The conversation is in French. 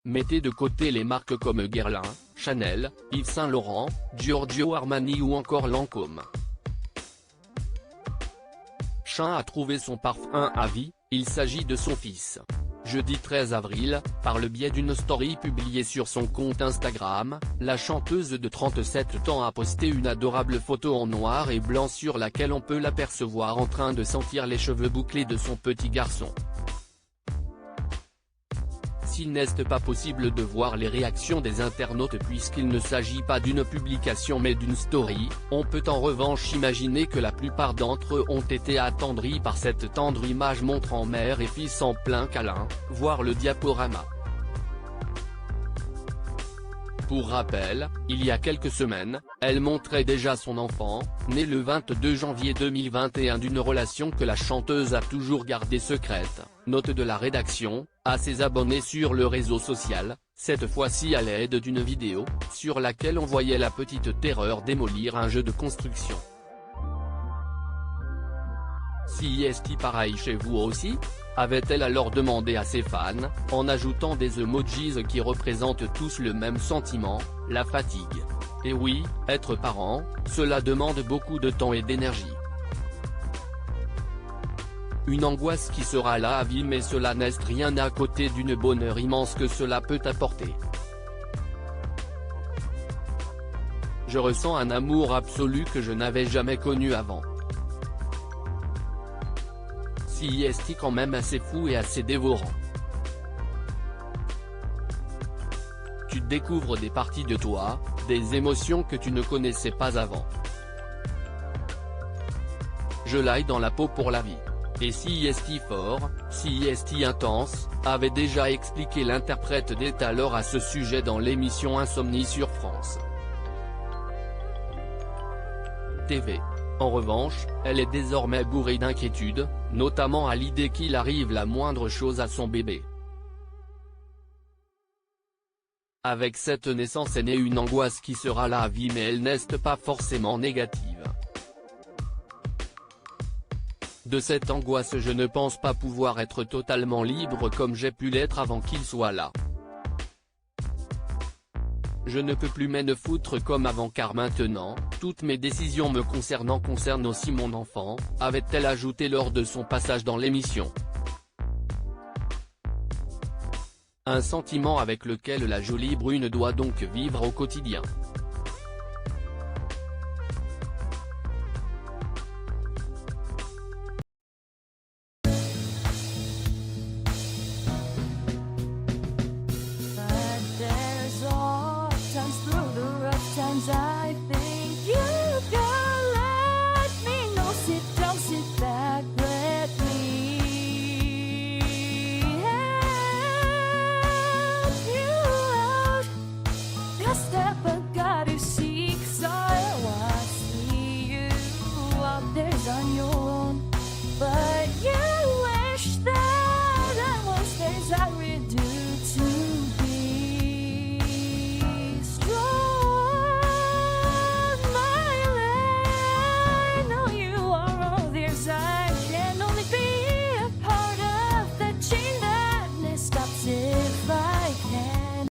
Mettez de côté les marques comme Guerlain, Chanel, Yves Saint Laurent, Giorgio Armani ou encore Lancôme. Chin a trouvé son parfum à vie, il s'agit de son fils. Jeudi 13 avril, par le biais d'une story publiée sur son compte Instagram, la chanteuse de 37 ans a posté une adorable photo en noir et blanc sur laquelle on peut l'apercevoir en train de sentir les cheveux bouclés de son petit garçon. S'il n'est pas possible de voir les réactions des internautes puisqu'il ne s'agit pas d'une publication mais d'une story, on peut en revanche imaginer que la plupart d'entre eux ont été attendris par cette tendre image montrant mère et fils en plein câlin, voir le diaporama. Pour rappel, il y a quelques semaines, elle montrait déjà son enfant, né le 22 janvier 2021 d'une relation que la chanteuse a toujours gardée secrète, note de la rédaction, à ses abonnés sur le réseau social, cette fois-ci à l'aide d'une vidéo, sur laquelle on voyait la petite terreur démolir un jeu de construction. Si est-il pareil chez vous aussi ? Avait-elle alors demandé à ses fans, en ajoutant des emojis qui représentent tous le même sentiment, la fatigue. Et oui, être parent, cela demande beaucoup de temps et d'énergie. Une angoisse qui sera là à vie mais cela n'est rien à côté d'une bonheur immense que cela peut apporter. Je ressens un amour absolu que je n'avais jamais connu avant. Si est quand même assez fou et assez dévorant. Tu découvres des parties de toi, des émotions que tu ne connaissais pas avant. Je l'aille dans la peau pour la vie. Et si est fort, si est intense, avait déjà expliqué l'interprète d'Est alors à ce sujet dans l'émission Insomnie sur France TV. En revanche, elle est désormais bourrée d'inquiétudes, notamment à l'idée qu'il arrive la moindre chose à son bébé. Avec cette naissance est née une angoisse qui sera là à vie mais elle n'est pas forcément négative. De cette angoisse je ne pense pas pouvoir être totalement libre comme j'ai pu l'être avant qu'il soit là. Je ne peux plus m'en foutre comme avant car maintenant, toutes mes décisions me concernant concernent aussi mon enfant, avait-elle ajouté lors de son passage dans l'émission. Un sentiment avec lequel la jolie brune doit donc vivre au quotidien.